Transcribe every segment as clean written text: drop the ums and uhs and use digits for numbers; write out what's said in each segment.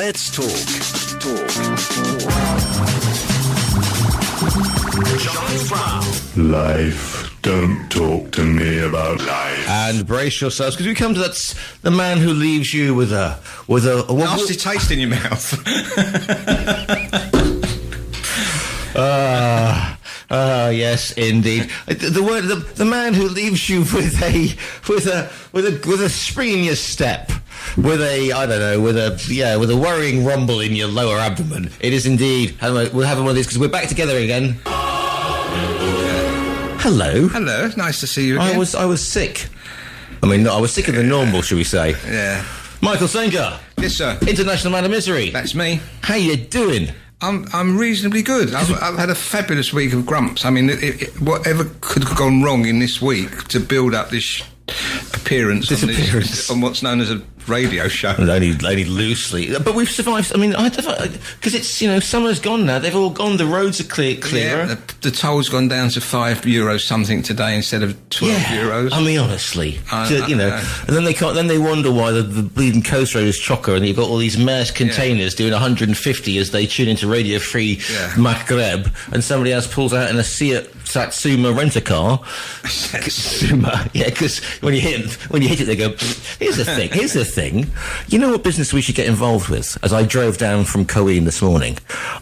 Let's talk. Giles Brown. Life. Don't talk to me about life. And brace yourselves, because we come to the man who leaves you with a nasty taste in your mouth. Yes, indeed. The man who leaves you with a spring in your step, with a worrying rumble in your lower abdomen. It is indeed. We're having one of these because we're back together again. Hello. Hello. Nice to see you again. I was sick. I mean, I was sicker than normal, should we say? Yeah. Michael Senker. Yes, sir. International Man of Misery. That's me. How you doing? I'm reasonably good. I've had a fabulous week of grumps. I mean, whatever could have gone wrong in this week to build up this appearance on what's known as a radio show. Only loosely. But we've survived. I mean, because it's, summer's gone now. They've all gone. The roads are clearer. Yeah, the toll's gone down to €5 something today instead of €12. I mean, honestly. And then they wonder why the bleeding coast road is chocker, and you've got all these Maersk containers doing 150 as they tune into Radio Free Maghreb, and somebody else pulls out in a Seat Satsuma rent-a-car. Satsuma. Yeah, because when you hit it, they go, here's the thing. You know what business we should get involved with? As I drove down from Coeen this morning,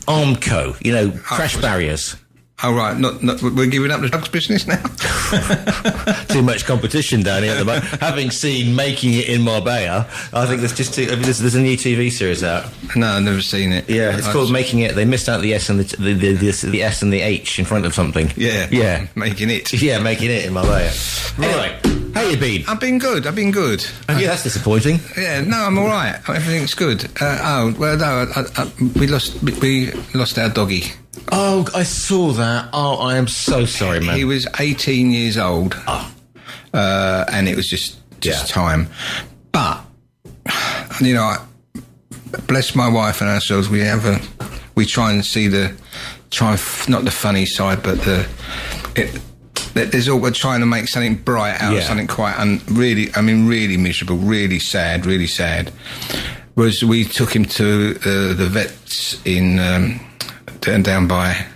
Armco. Crash barriers. Oh, right. Not we're giving up the drugs business now? Too much competition down here at the moment. Having seen Making It in Marbella, I think there's just there's a new TV series out. No, I've never seen it. Yeah, it's called Making It. They missed out the S and the S and the H in front of something. Yeah. Making It. Yeah, Making It in Marbella. Right. How you been? I've been good. Oh, yeah, that's disappointing. Yeah, no, I'm all right. Everything's good. We lost our doggy. Oh, I saw that. Oh, I am so sorry, man. He was 18 years old. Oh. And it was just time. But, bless my wife and ourselves, we try and see not the funny side, but we're trying to make something bright out of something quite really miserable, really sad. Was we took him to the vets in down by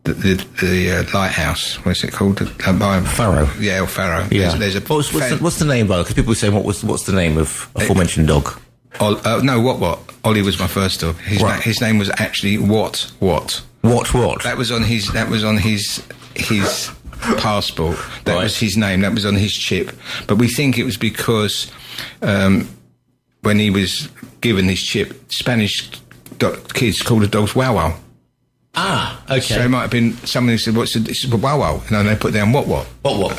the lighthouse. What's it called? By Farrow. Yeah, Farrow. Yeah. There's what's the name, by? Because people were saying what's the name of aforementioned dog? What? Ollie was my first dog. His name was actually What? What? That was on his passport. That was his name. That was on his chip. But we think it was because when he was given his chip, Spanish kids called the dogs Wow Wow. Ah, okay. So it might have been someone who said, "This is Wow Wow," and then they put down What.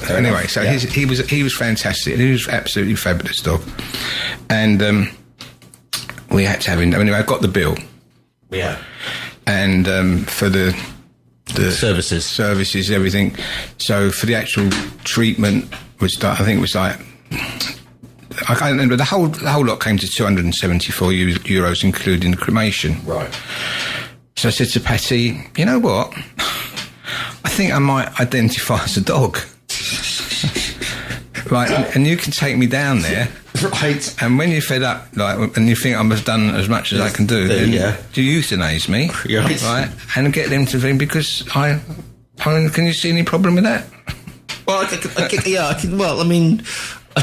Anyway, so he was fantastic. He was absolutely fabulous dog, and we had to have him. Anyway, I got the bill. Yeah. And for the services, everything. So for the actual treatment I think it was like, I can't remember, the whole lot came to €274, including the cremation. Right. So I said to Patty, you know what? I think I might identify as a dog. Right, and you can take me down there. Right. And when you're fed up, and you think I've done as much as I can do, then you euthanize me. Right. And get them to because can you see any problem with that? Well, I can. Well, I mean, I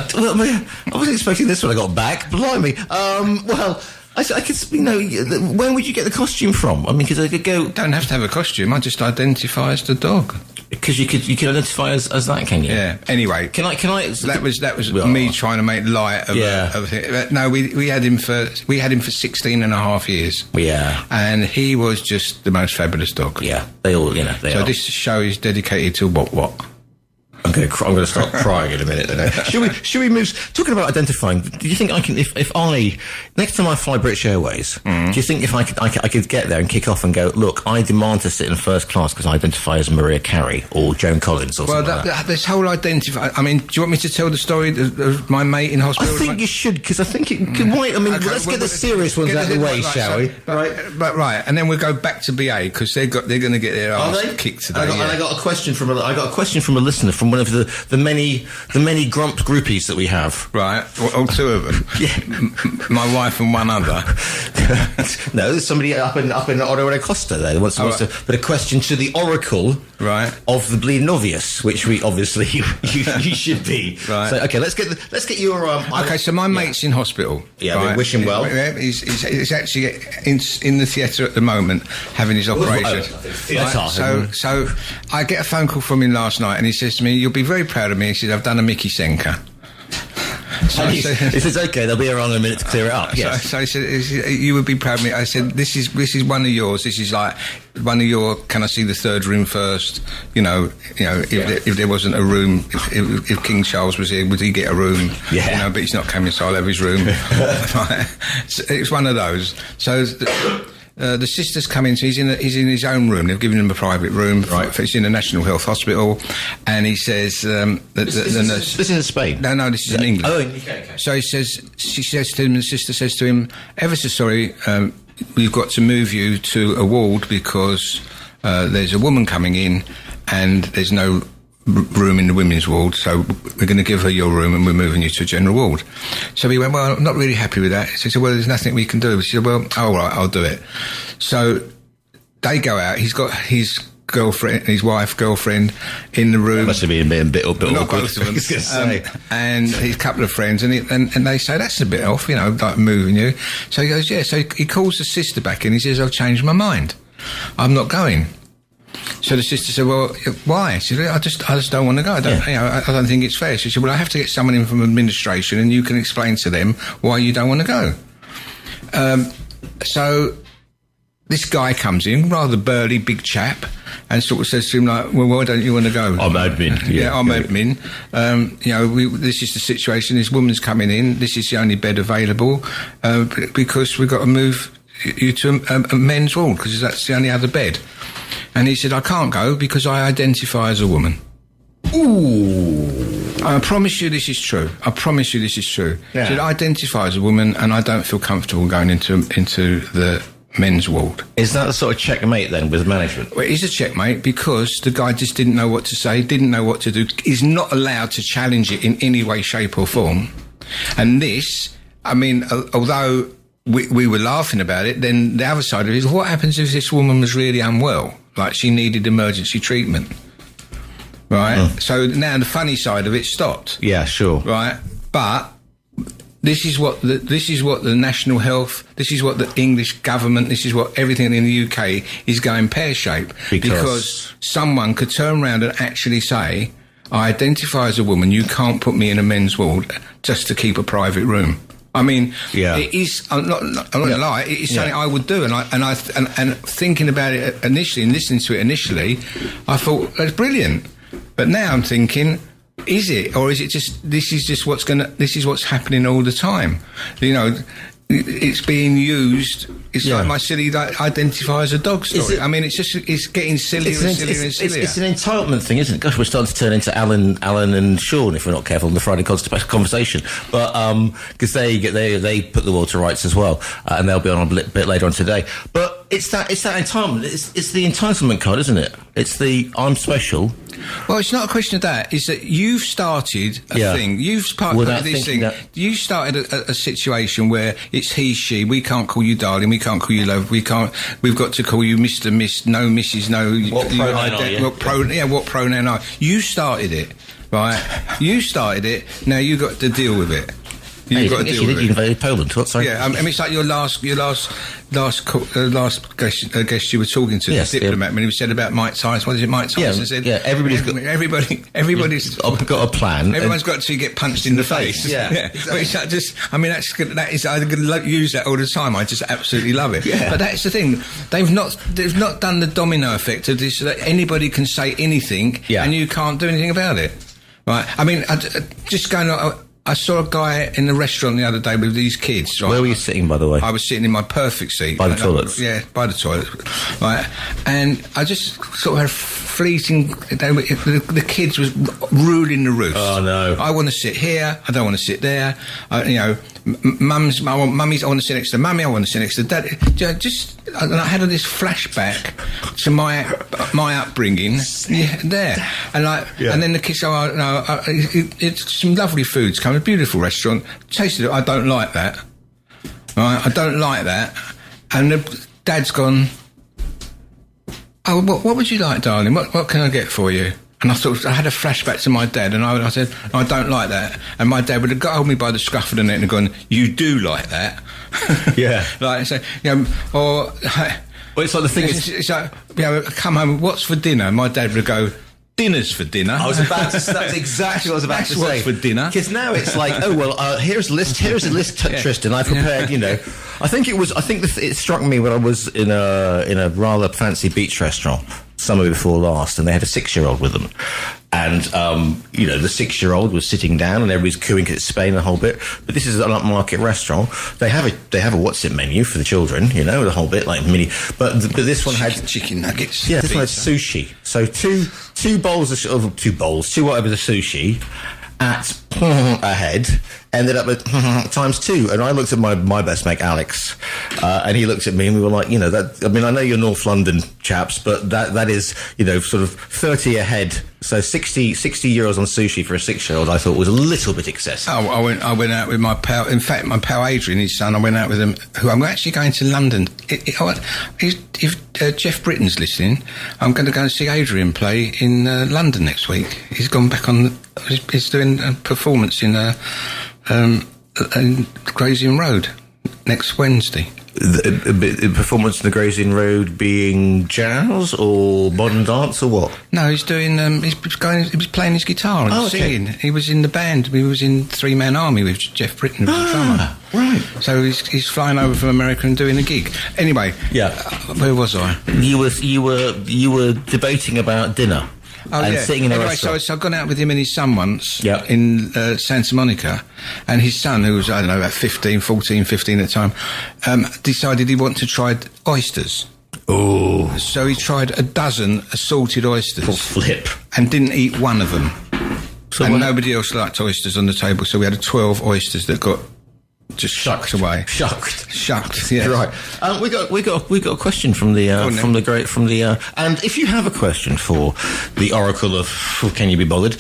wasn't expecting this when I got back. Blimey. I could, when would you get the costume from? I mean, because I could go. Don't have to have a costume. I just identify as the dog. Because you could identify as that, can you? Yeah. Anyway, can I? That was me trying to make light of it. No, we had him for 16 and a half years. Yeah. And he was just the most fabulous dog. Yeah. They all, So this show is dedicated to what? I'm going to start crying in a minute. Should we move? Talking about identifying, do you think I can? If I next time I fly British Airways, do you think if I could get there and kick off and go, look, I demand to sit in first class because I identify as Maria Carey or Joan Collins or something like that. This whole identify. I mean, do you want me to tell the story of my mate in hospital? I think you should, because I think it could wait. I mean, let's get the serious ones out of the way, shall we? Right, and then we'll go back to BA because they're going to get their arse kicked today. I got a question from a listener from one of the many grump groupies that we have. Right, all two of them. Yeah, my wife and one other. No, there's somebody up in Oro Costa there that wants to put a question to the oracle, right, of the bleeding obvious, which we obviously you should be. Right. So okay, let's get your. Okay, so my mate's in hospital. Yeah, right? we wish him well. Yeah, he's actually in the theatre at the moment having his operation. Right? So I get a phone call from him last night, and he says to me, "You'll be very proud of me." He said, "I've done a Mickey Senker." So he says, "Okay, they'll be around in a minute to clear it up." Yes. So he said, "You would be proud of me." I said, "This is one of yours. This is like one of your. Can I see the third room first? If there wasn't a room, if King Charles was here, would he get a room? Yeah. But he's not coming, so I'll have his room." So it's one of those. So. The sister's come in, so he's in his own room. They've given him a private room. Right. He's in a National Health Hospital, and he says the nurse. This is in Spain. No, this is in England. Oh, okay. So she says to him, the sister says to him, "Ever so sorry, we've got to move you to a ward because there's a woman coming in, and there's no room in the women's ward, so we're going to give her your room and we're moving you to a general ward." So he went, "Well, I'm not really happy with that." He said, "Well, there's nothing we can do." She said, "Well, all right, I'll do it." So they go out. He's got his girlfriend in the room. That must have been a bit awkward. Not both of them. And his couple of friends, and they say, "That's a bit off, like moving you." So he goes, "Yeah." So he calls the sister back in. He says, "I've changed my mind. I'm not going." So the sister said, "Well, why?" She said, I just don't want to go. I don't think it's fair." She said, "Well, I have to get someone in from administration, and you can explain to them why you don't want to go." So this guy comes in, rather burly, big chap, and sort of says to him, like, "Well, why don't you want to go?" I'm admin. I'm admin. This is the situation. This woman's coming in. This is the only bed available because we've got to move you to a men's ward because that's the only other bed. And he said, "I can't go because I identify as a woman." Ooh. I promise you this is true. I promise you this is true. Yeah. He said, "I identify as a woman and I don't feel comfortable going into the men's ward." Is that a sort of checkmate then with management? Well, it is a checkmate because the guy just didn't know what to say, didn't know what to do. He's not allowed to challenge it in any way, shape or form. And this, I mean, although we were laughing about it, then the other side of it is, what happens if this woman was really unwell? Like she needed emergency treatment, right? So now the funny side of it stopped. Yeah, sure. Right, but this is what the National Health, this is what the English government, this is what everything in the UK is going pear-shaped because someone could turn around and actually say, "I identify as a woman. You can't put me in a men's ward just to keep a private room." I mean, it is. I'm not going to lie. It is something I would do, and thinking about it initially and listening to it initially, I thought that's brilliant. But now I'm thinking, is it, or is it just this is what's happening all the time? It's being used. It's like my silly identify as a dog story. I mean, it's getting sillier and sillier. It's an entitlement thing, isn't it? Gosh, we're starting to turn into Alan and Sean if we're not careful in the Friday conversation. But because they put the world to rights as well, and they'll be on a bit later on today. But it's that entitlement. It's the entitlement card, isn't it? It's the I'm special. Well, it's not a question of that. It's that you've started a thing. You've started this thing. You started a situation where it's he, she. We can't call you darling. We can't call you love. We've got to call you Mr., Miss, no, Mrs., no. What pronoun are you? What pronoun are you? You started it, right? You started it. Now you got to deal with it. You've got to deal with it. You invaded Poland. What? Sorry. Yeah, I mean, it's like your last guest you were talking to, the diplomat, when he said about Mike Tyson. What is it, Mike Tyson said? Yeah, everybody's got a plan. Everyone's got to get punched in the face. Yeah. Exactly. That is. I'm going to use that all the time. I just absolutely love it. Yeah. But that's the thing. They've not done the domino effect of this, so that anybody can say anything, and you can't do anything about it. Right? I mean, just going on. I saw a guy in the restaurant the other day with these kids. Right? Where were you sitting, by the way? I was sitting in my perfect seat. By the toilets? Yeah, by the toilet. Right. And I just sort of had fleeting. The kids was ruling the roost. Oh no! I want to sit here. I don't want to sit there. Mummy's. I want to sit next to mummy. I want to sit next to daddy. And I had this flashback to my upbringing there, and then the kids go, it's some lovely foods coming, a beautiful restaurant. Tasted it. I don't like that. Right, I don't like that. And the dad's gone, oh, what would you like, darling? What can I get for you? And I thought, I had a flashback to my dad, and I said, I don't like that. And my dad would have got me by the scruff of the neck and gone, you do like that? Yeah. Like, so, or... Well, it's like the thing it's like, I come home, what's for dinner? My dad would go, dinner's for dinner. I was about to say, that's exactly what I was about to say. What's for dinner. Because now it's like, here's a list, Tristan, I prepared, I think it struck me when I was in a rather fancy beach restaurant summer before last, and they had a 6-year-old with them. And, the 6-year-old was sitting down and everybody's cooing because it's Spain the whole bit. But this is an upmarket restaurant. They have a what's it menu for the children, the whole bit, like mini. But this one had chicken nuggets. Yeah, this one had sushi. So two whatever the sushi at a head ended up at times 2. And I looked at my best mate Alex, and he looked at me, and we were like, I know you're North London chaps, but that is sort of 30 a head. So 60 euros on sushi for a 6-year-old, I thought was a little bit excessive. Oh, I went out with my pal. In fact, my pal Adrian, his son, I went out with him. Who I'm actually going to London. If Jeff Britton's listening, I'm going to go and see Adrian play in London next week. He's gone back on. He's doing a performance in Gray's Inn Road next Wednesday. The performance in the Gray's Inn Road being jazz or modern dance or what? No, he's doing. He was playing his guitar and singing. He was in the band. He was in 3 Man Army with Jeff Britton, who was the drummer. Right. So he's flying over from America and doing a gig. Anyway, where was I? You were debating about dinner. Oh, and sitting in a restaurant. So I've gone out with him and his son once in Santa Monica, and his son, who was, about 15 at the time, decided he wanted to try oysters. Oh. So he tried a dozen assorted oysters. Oh, flip. And didn't eat one of them. Nobody else liked oysters on the table, so we had 12 oysters that got just shucked away. Shucked. Yeah. Right. We got a question from the and if you have a question for the Oracle of Can You Be Bothered?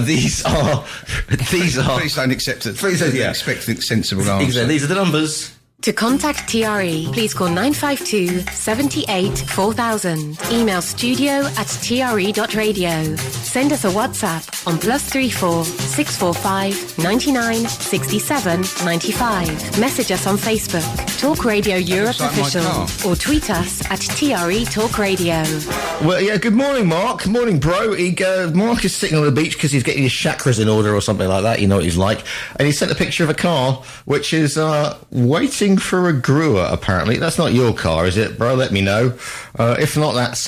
These are. Please don't accept it. Please don't expect a sensible answer. Exactly. These are the numbers. To contact TRE, please call 952 78 4000. Email studio@tre.radio. Send us a WhatsApp on +34 645 99 67 95. Message us on Facebook, Talk Radio Europe Official, or tweet us at TRE Talk Radio. Well, yeah, good morning, Mark. Good morning, bro. Mark is sitting on the beach because he's getting his chakras in order or something like that. You know what he's like. And he sent a picture of a car which is waiting for a grower, apparently. That's not your car, is it, bro? Let me know. If not, that's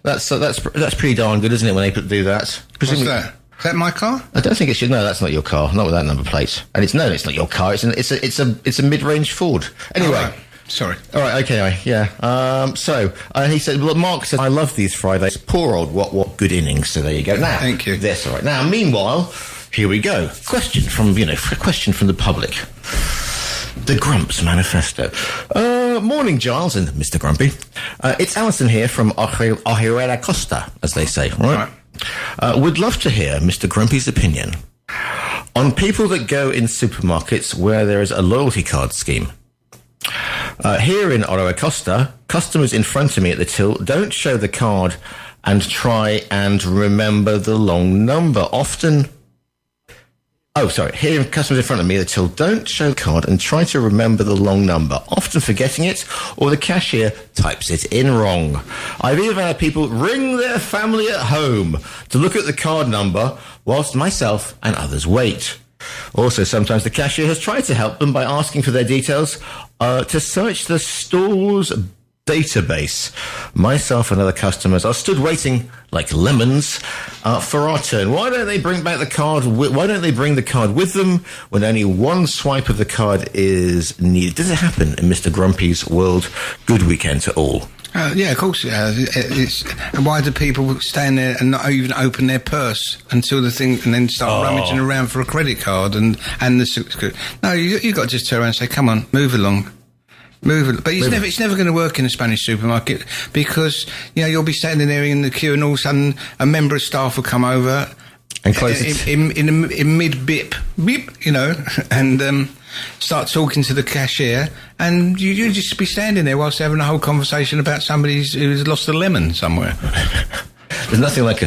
that's pretty darn good, isn't it, when they do that? What's that? Is that my car? I don't think it should. No, that's not your car. Not with that number plate. And it's not your car. It's a mid-range Ford. Anyway. Right. Sorry. All right. Okay. Anyway, yeah. He said, "Well, Mark said I love these Fridays. Poor old what good innings." So there you go. Now, thank you. That's all right. Now, meanwhile, here we go. Question from the public. The Grumps Manifesto. Morning, Giles and Mr. Grumpy. It's Alison here from Ohirera Costa, as they say, right? Would love to hear Mr. Grumpy's opinion on people that go in supermarkets where there is a loyalty card scheme. Here in Ohirera Costa, customers in front of me at the till don't show the card and try and remember the long number. Here, customers in front of me at the till don't show the card and try to remember the long number, often forgetting it, or the cashier types it in wrong. I've even had people ring their family at home to look at the card number whilst myself and others wait. Also, sometimes the cashier has tried to help them by asking for their details to search the store's database. Myself and other customers are stood waiting like lemons for our turn. Why don't they bring back the card? Why don't they bring the card with them when only one swipe of the card is needed? Does it happen in Mr. Grumpy's world? Good weekend to all. Yeah, of course it has. And why do people stand there and not even open their purse until the thing, and then start rummaging around for a credit card and the... No, you got to just turn around and say, come on, move along. But it's never going to work in a Spanish supermarket because, you'll be standing there in the queue and all of a sudden a member of staff will come over and close it in mid-bip, and start talking to the cashier, and you just be standing there whilst having a whole conversation about somebody who's lost a lemon somewhere. There's nothing like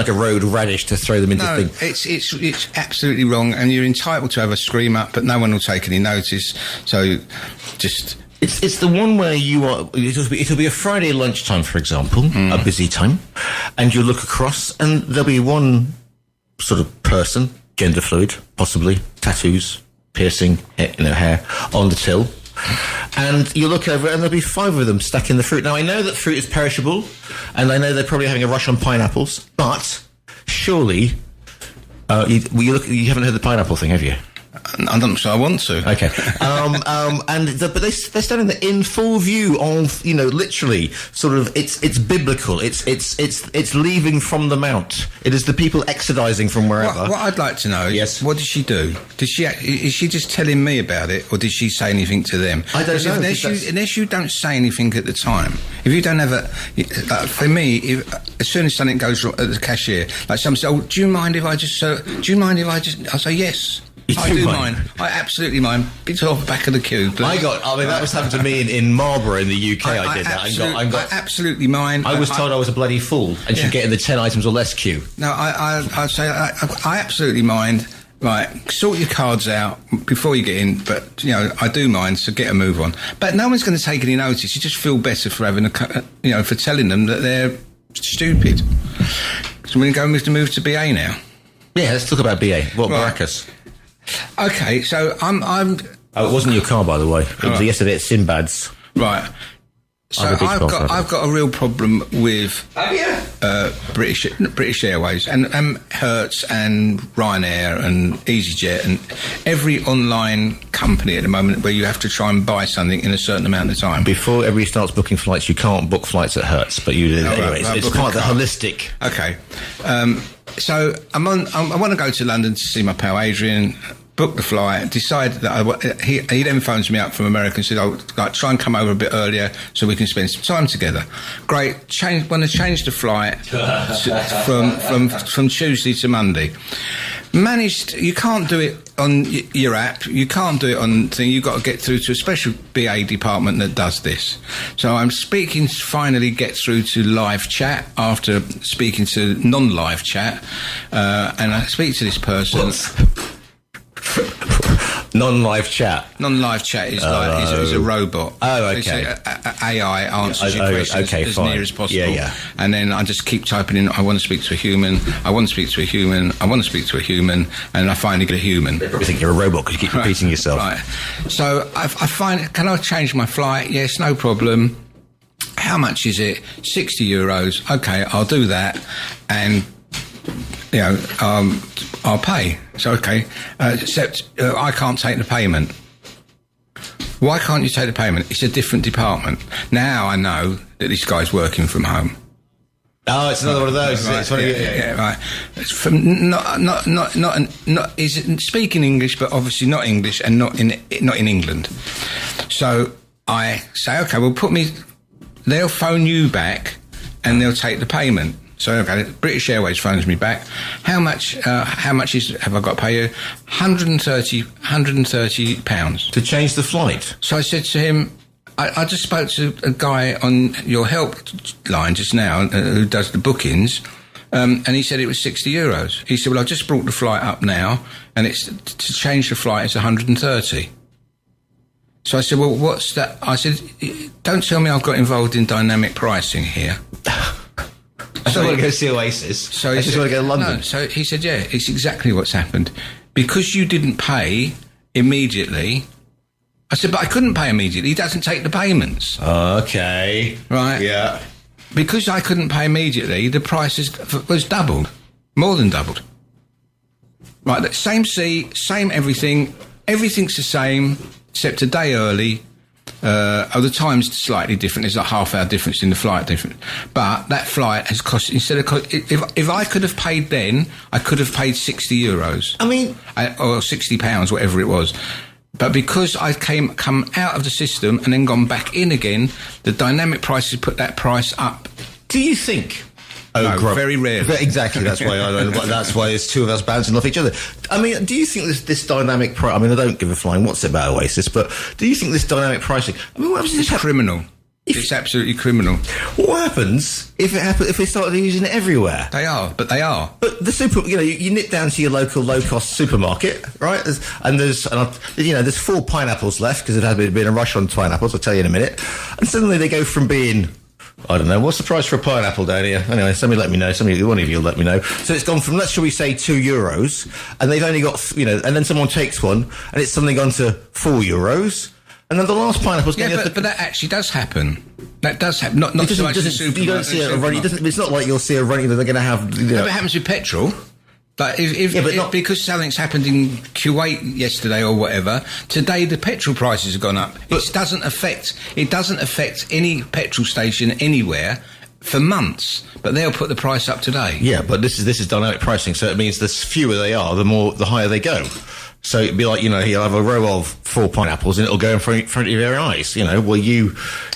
a road radish to throw them into. No, it's absolutely wrong, and you're entitled to have a scream up, but no one will take any notice. So, just. It's the one where it'll be a Friday lunchtime, for example, a busy time, and you look across and there'll be one sort of person, gender fluid, possibly, tattoos, piercing, hair, on the till, and you look over and there'll be 5 of them stacking the fruit. Now, I know that fruit is perishable, and I know they're probably having a rush on pineapples, but surely, you haven't heard the pineapple thing, have you? I'm not sure I want to. Okay. But they're standing there in full view of, literally, sort of, it's biblical. It's leaving from the mount. It is the people exodizing from wherever. What I'd like to know is, what did she do? Is she just telling me about it, or did she say anything to them? I don't know. Unless you don't say anything at the time, if you don't have for me, as soon as something goes wrong at the cashier, like someone says, do you mind if I just, I'll say yes. I do mind. I absolutely mind. Bit off the back of the queue. That was happened to me in Marlborough in the UK. I did that. I absolutely mind. I was told I was a bloody fool and should get in the 10 items or less queue. No, I'd say I absolutely mind. Right, sort your cards out before you get in, but, I do mind, so get a move on. But no one's going to take any notice. You just feel better for having for telling them that they're stupid. So we're going to move to BA now. Yeah, let's talk about BA. What, right. Baracus? Okay, so I'm. Oh, it wasn't your car, by the way. It was yesterday at Sinbad's. Right. So I've got a real problem with British Airways and Hertz and Ryanair and EasyJet and every online company at the moment where you have to try and buy something in a certain amount of time. Before everybody starts booking flights, you can't book flights at Hertz, but you do anyway. It's part of the holistic. Okay. So I want to go to London to see my pal Adrian. Book the flight, decide that he then phones me up from America and said, try and come over a bit earlier so we can spend some time together. Great. Want to change the flight from Tuesday to Monday. You can't do it on your app. You can't do it on thing. You've got to get through to a special BA department that does this. So I'm finally get through to live chat after speaking to non-live chat. And I speak to this person. Non-live chat. Non-live chat is is a robot. Oh, okay. AI answers your questions as near as possible. Yeah. And then I just keep typing in, I want to speak to a human, I want to speak to a human, I want to speak to a human, and I finally get a human. They probably think you're a robot because you keep repeating yourself. Right. So I find, can I change my flight? Yes, no problem. How much is it? €60. Okay, I'll do that. And I'll pay. So, okay, except I can't take the payment. Why can't you take the payment? It's a different department. Now I know that this guy's working from home. Oh, it's another one of those. Right, right. It's from he's speaking English, but obviously not English, and not in England. So I say, okay, well, they'll phone you back, and they'll take the payment. So, okay, British Airways phones me back. How much have I got to pay you? £130. To change the flight? So I said to him, I just spoke to a guy on your help line just now who does the bookings, and he said it was €60. He said, well, I just brought the flight up now, and it's to change the flight, it's 130. So I said, well, what's that? I said, don't tell me I've got involved in dynamic pricing here. I just want to go see Oasis. So I just want to go to London. No, so he said, yeah, it's exactly what's happened. Because you didn't pay immediately. I said, but I couldn't pay immediately. He doesn't take the payments. Okay. Right? Yeah. Because I couldn't pay immediately, the price was doubled. More than doubled. Right, same seat, same everything. Everything's the same, except a day early. the time's slightly different. There's a half-hour difference in the flight difference. But that flight has cost, if I could have paid then, I could have paid €60. I mean... or £60, whatever it was. But because I come out of the system and then gone back in again, the dynamic prices put that price up. Do you think... No, very rarely. Exactly. That's why that's why it's two of us bouncing off each other. I mean, do you think this dynamic price? I mean, I don't give a flying what's it about Oasis, but do you think this dynamic pricing? I mean, what happens? It's criminal. It's absolutely criminal. What happens if they start using it everywhere? They are. But the you nip down to your local low-cost supermarket, right? There's 4 pineapples left because it had been a rush on pineapples. I'll tell you in a minute. And suddenly they go from being, I don't know, what's the price for a pineapple down here? Anyway, somebody let me know. One of you will let me know. So it's gone from, shall we say, €2, and they've only got, and then someone takes one, and it's suddenly gone to €4. And then the last pineapple's getting... but that actually does happen. That does happen. Not so much in the supermarket. You don't see it running. It's not like you'll see a running that they're going to have... No, it happens with petrol. But because something's happened in Kuwait yesterday or whatever, today the petrol prices have gone up. It doesn't affect any petrol station anywhere for months, but they'll put the price up today. Yeah, but this is dynamic pricing, so it means the fewer they are, the higher they go. So it'd be like, you'll have a row of 4 pineapples and it'll go in front of your eyes, but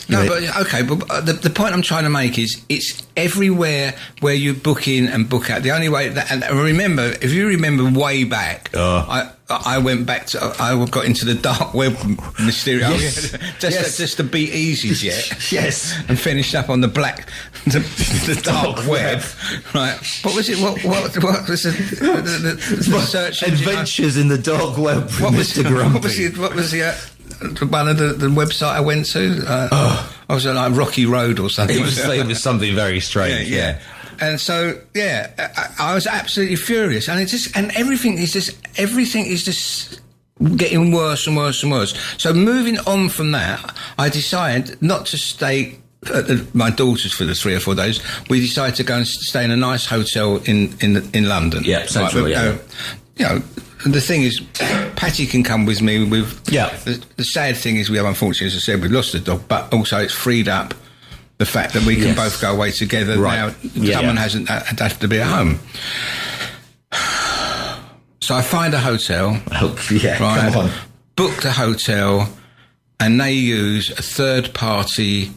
the point I'm trying to make is it's everywhere where you book in and book out. The only way and remember, if you remember way back, I went back I got into the dark web mysterious, just to beat easy yet. Yes. And finished up on the dark web. Right. What was it? What was the search Adventures in the dark web. What was the one of the website I went to? I was on like Rocky Road or something. It was something very strange. Yeah. And so, I was absolutely furious, and everything is just getting worse and worse and worse. So moving on from that, I decided not to stay at my daughter's for the 3 or 4 days. We decided to go and stay in a nice hotel in London. Yeah, centrally. The thing is, Patty can come with me. The sad thing is, we have, unfortunately, as I said, we've lost the dog, but also it's freed up the fact that we can both go away together. Right. Now, someone hasn't have to be at home. So I find a hotel. Come on. Book the hotel, and they use a third-party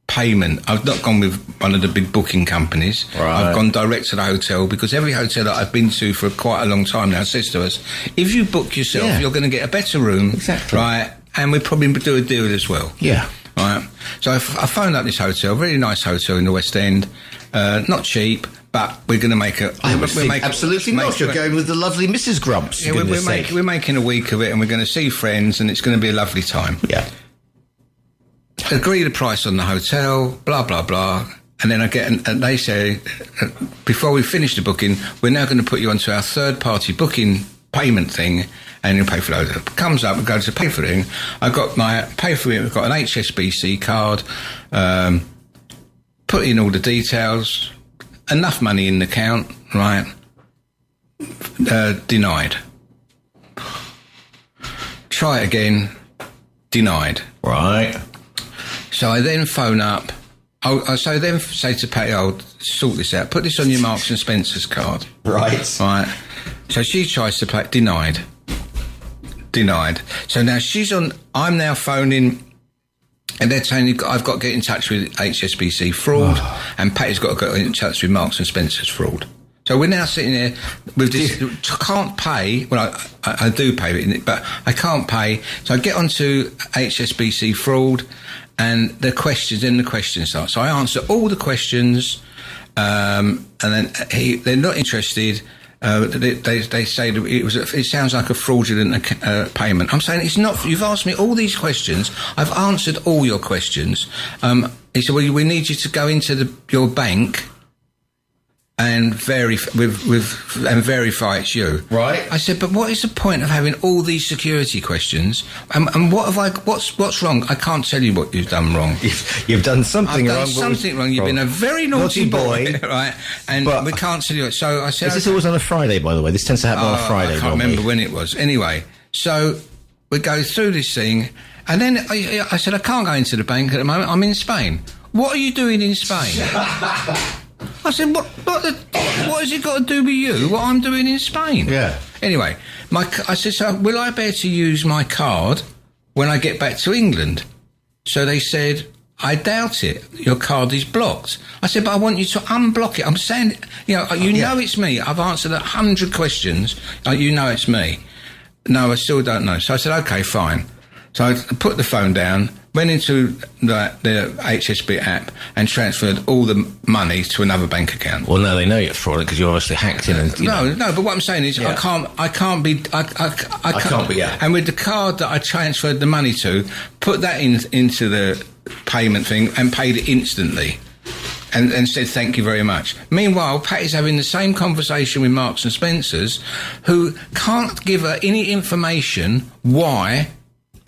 payment. I've not gone with one of the big booking companies. Right. I've gone direct to the hotel, because every hotel that I've been to for quite a long time now says to us, if you book yourself, you're going to get a better room. Exactly. Right? And we probably do a deal as well. Yeah. Right. So I phoned up this hotel, very nice hotel in the West End. Not cheap, but we're going to make a... absolutely not. You're going with the lovely Mrs. Grumps. Yeah, we're making a week of it, and we're going to see friends, and it's going to be a lovely time. Yeah. Agree the price on the hotel, blah, blah, blah. And then and they say, before we finish the booking, we're now going to put you onto our third-party booking payment thing, and you'll pay for it. It comes up and goes to pay for it. I've got I've got an HSBC card, put in all the details, enough money in the account, right? Denied. Try it again, denied. Right. So I then phone up. So I then say to Patty, I'll sort this out. Put this on your Marks and Spencer's card. Right. Right. So she tries to pay. Denied. So now she's on. I'm now phoning, and they're saying I've got to get in touch with HSBC fraud, and Patty's got to get in touch with Marks and Spencer's fraud. So we're now sitting there with this. Can't pay. Well, I do pay it, but I can't pay. So I get onto HSBC fraud, and the questions start. So I answer all the questions, and then they're not interested. They say that it sounds like a fraudulent payment. I'm saying it's not. You've asked me all these questions. I've answered all your questions. He said, well, we need you to go into your bank and verify it's you. Right. I said, but what is the point of having all these security questions? And what have what's wrong? I can't tell you what you've done wrong. You've done something wrong. You've been a very naughty boy, right? And we can't tell you it. So I said, this always on a Friday, by the way? This tends to happen on a Friday. I can't remember when it was. Anyway, so we go through this thing, And then I said, I can't go into the bank at the moment. I'm in Spain. What are you doing in Spain? I said, what has it got to do with you, what I'm doing in Spain? Yeah. Anyway, I said, so will I be able to use my card when I get back to England? So they said, I doubt it. Your card is blocked. I said, but I want you to unblock it. I'm saying, know it's me. I've answered 100 questions. You know it's me. No, I still don't know. So I said, okay, fine. So I put the phone down, went into the HSB app and transferred all the money to another bank account. Well, now they know you're fraud because you're obviously hacked in. And, no, but what I'm saying is I can't be. Yeah. And with the card that I transferred the money to, put that into the payment thing and paid it instantly. And said thank you very much. Meanwhile, Patty's having the same conversation with Marks and Spencer's, who can't give her any information why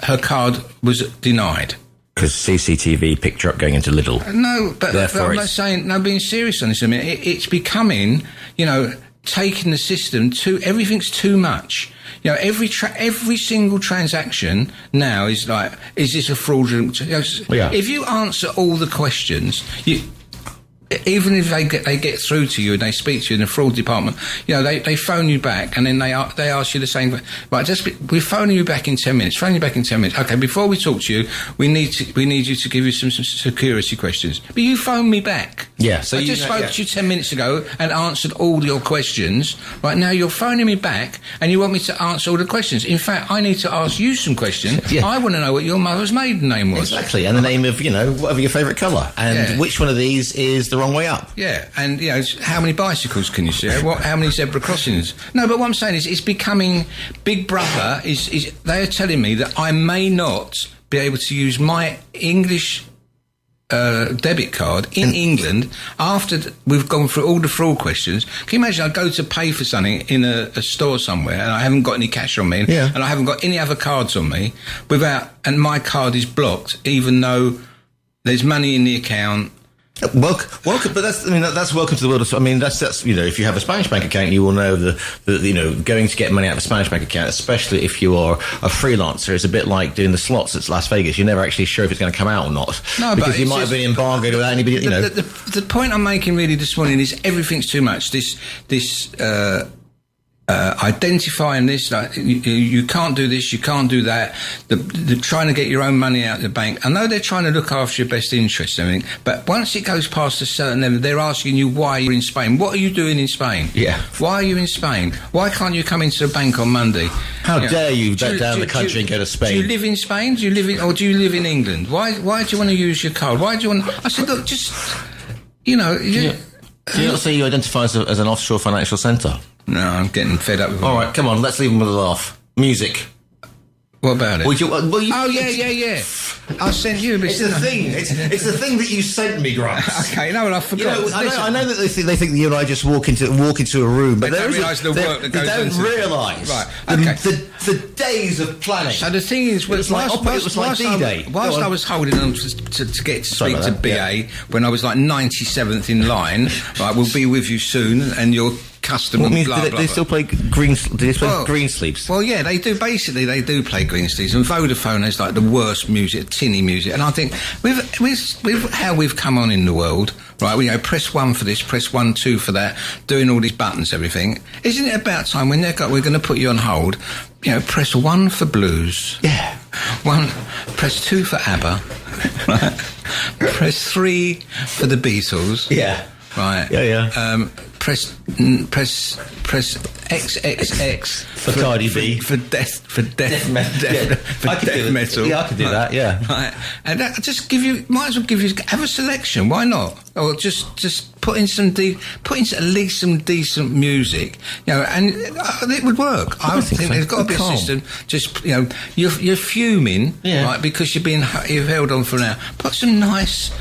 her card was denied. Because CCTV picked her up going into Lidl. No, but I'm not saying, no, being serious on this, I mean, it's becoming, taking the system to, everything's too much. Every single transaction now is like, is this a fraudulent? If you answer all the questions, even if they get through to you and they speak to you in the fraud department, they phone you back and then they ask you the same. Right, we're phoning you back in 10 minutes. Phone you back in 10 minutes. Okay, before we talk to you, we need you to give you some security questions. But you phoned me back. Yeah, so I just spoke to you 10 minutes ago and answered all your questions. Right now, you're phoning me back and you want me to answer all the questions. In fact, I need to ask you some questions. Yeah. I want to know what your mother's maiden name was. Exactly, and the name of whatever your favourite colour, and which one of these is the wrong way up. Yeah, and how many bicycles can you share? How many zebra crossings? No, but what I'm saying is, it's becoming Big Brother. Is they are telling me that I may not be able to use my English debit card in England after we've gone through all the fraud questions. Can you imagine? I go to pay for something in a store somewhere, and I haven't got any cash on me, and I haven't got any other cards on me, and my card is blocked, even though there's money in the account. Welcome, but that's welcome to the world. That's if you have a Spanish bank account, you will know that going to get money out of a Spanish bank account, especially if you are a freelancer, is a bit like doing the slots at Las Vegas. You're never actually sure if it's going to come out or not. No, because you might have been embargoed without anybody. The point I'm making really this morning is everything's too much. This identifying this, like you can't do this, you can't do that. The trying to get your own money out of the bank. I know they're trying to look after your best interests and everything, but once it goes past a certain level, they're asking you why you're in Spain. What are you doing in Spain? Yeah. Why are you in Spain? Why can't you come into the bank on Monday? How dare you let down the country and go to Spain? Do you live in Spain? Do you live in England? Why do you want to use your card? Why do you want? I said, look, just Do you not see you identify as an offshore financial centre? No, I'm getting fed up with it. All right, come on, let's leave them with a laugh. Music. What about it? Yeah. I sent you a bit. It's the thing. It's the thing that you sent me, Grant. Okay, no, I forgot. I know that they think that you and I just walk into a room, but they don't realise the work that goes into it. They don't realise the days of planning. So the thing is, whilst I was holding on to get to speak to BA when I was like 97th in line, right, we'll be with you soon, and you're customer. Do they still play green? Do they play Greensleeves? Well, yeah, they do. Basically, they do play Greensleeves, and Vodafone has like the worst music, tinny music. And I think with how we've come on in the world, right? We press 1 for this, press 1, 2 for that, doing all these buttons, everything. Isn't it about time when we're going to put you on hold? Press 1 for blues. Yeah. Press 2 for ABBA. Right? Press 3 for the Beatles. Yeah. Right. Yeah. Press XXX for Cardi B for death metal. Yeah, I could do that. Yeah. Right. And that just have a selection. Why not? Or just put in at least some decent music. And it would work. I think there's got to be a system. Just you're fuming, right? Because you've held on for an hour. Put some nice.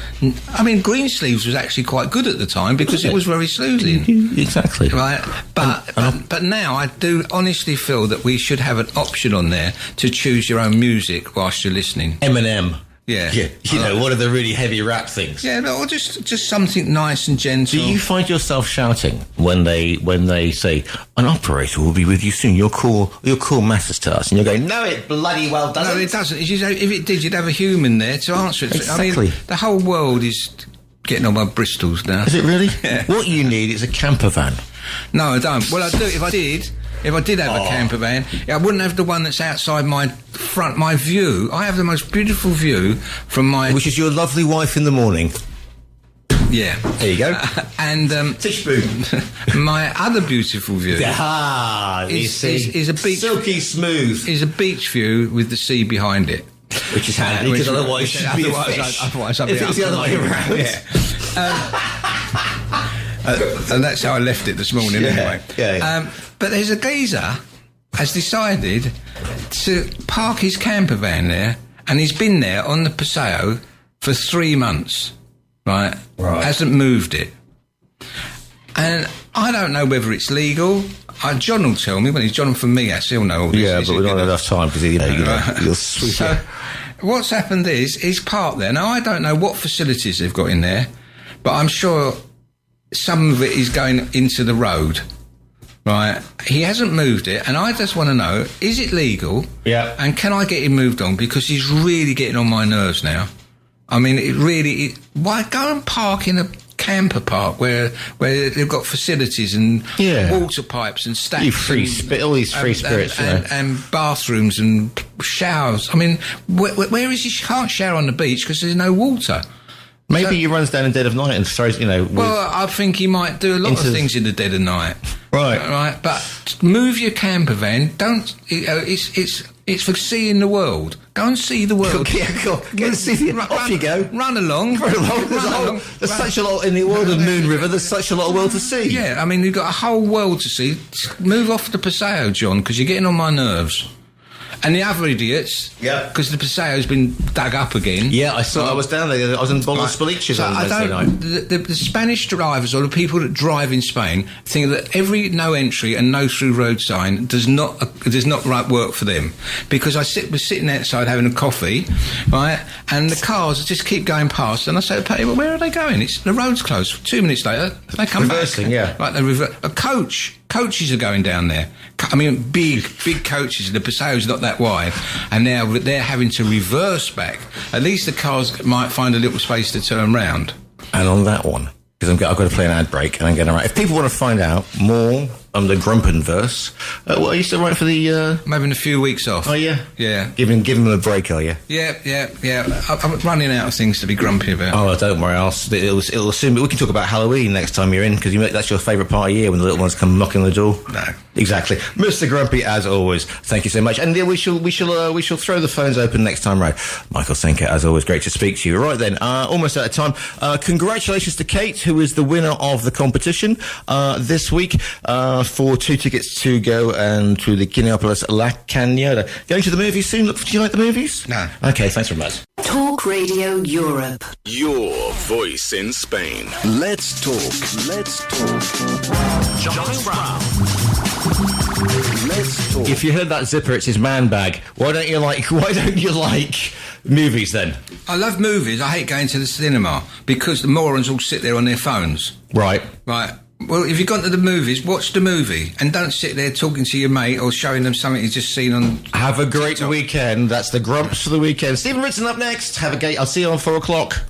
I mean, Greensleeves was actually quite good at the time because it was very soothing. Exactly. Right. But now I do honestly feel that we should have an option on there to choose your own music whilst you're listening. Eminem. Yeah. You know, one of the really heavy rap things. Yeah, or just something nice and gentle. Do you find yourself shouting when they say, an operator will be with you soon, your call matters to us, and you're going, no, it bloody well doesn't. No, it doesn't. If it did, you'd have a human there to answer it. Exactly. I mean, the whole world is getting on my Bristols now. Is it really? Yeah. What you need is a camper van. No, I don't. Well, I do. If I did have a camper van, I wouldn't have the one that's outside my view. I have the most beautiful view from my... Which is your lovely wife in the morning. Yeah. There you go. And Teaspoon. my other beautiful view is a beach... Silky smooth. Is a beach view with the sea behind it. Which is handy, because otherwise it should be a fish. Otherwise I'd be if it's the other way around. Yeah. And that's how I left it this morning anyway. Yeah. But there's a geezer has decided to park his camper van there, and he's been there on the Paseo for 3 months, right? Hasn't moved it. And I don't know whether it's legal. John will tell me, he's John from me, he'll know all this. Yeah, but we don't have enough time, because you'll sweep So what's happened is he's parked there. Now, I don't know what facilities they've got in there, but I'm sure some of it is going into the road. Right, he hasn't moved it, and I just want to know, is it legal? Yeah. And can I get him moved on? Because he's really getting on my nerves now. I mean, why go and park in a camper park where they've got facilities and water pipes and stacks, all these free spirits, and bathrooms and showers. I mean, where is he? Can't shower on the beach because there's no water. Maybe he runs down in the dead of night and throws, Well, I think he might do a lot of things in the dead of night. Right. But move your camper van. Don't. It's for seeing the world. Go and see the world. Get and see off you go. Run along. There's such a lot in the world of Moon River. There's such a lot of world to see. Yeah, I mean, you've got a whole world to see. Move off the Paseo, John, because you're getting on my nerves. And the other idiots, because the Paseo's been dug up again. Yeah, I saw. I was down there. I was in Bolos Boliches on Wednesday night. The Spanish drivers, or the people that drive in Spain, think that every no entry and no through road sign does not work for them. Because was sitting outside having a coffee, right, and the cars just keep going past, and I say to people, where are they going? The road's closed. 2 minutes later, they come reversing, back. Right, they reverse. Coaches are going down there. I mean, big coaches. The Paseo's not that wide, and now they're having to reverse back. At least the cars might find a little space to turn round. And on that one, because I've got to play an ad break, and I'm going to write. If people want to find out more on the Grumpenverse, what are you still writing for the? I'm having a few weeks off. Oh yeah, yeah. Give them a break, are you? Yeah. I'm running out of things to be grumpy about. Oh, don't worry. It'll soon. We can talk about Halloween next time you're in, because that's your favourite part of the year when the little ones come knocking on the door. No, exactly, Mr. Grumpy, as always. Thank you so much, and we shall throw the phones open next time round. Michael Senker, as always, great to speak to you. Right then, almost out of time. Congratulations to Kate, who is the winner of the competition this week. For 2 tickets to go and to the Kineopolis La Cañada. Going to the movies soon? Do you like the movies? No. Okay, thanks very much. Talk Radio Europe. Your voice in Spain. Let's talk. Giles Brown. Let's talk. If you heard that zipper, it's his man bag. Why don't you like movies then? I love movies. I hate going to the cinema because the morons all sit there on their phones. Right. Well, if you've gone to the movies, watch the movie and don't sit there talking to your mate or showing them something you've just seen on... Have a great weekend. That's the Grumps for the weekend. Stephen Ritson up next. Have a great... I'll see you on 4 o'clock.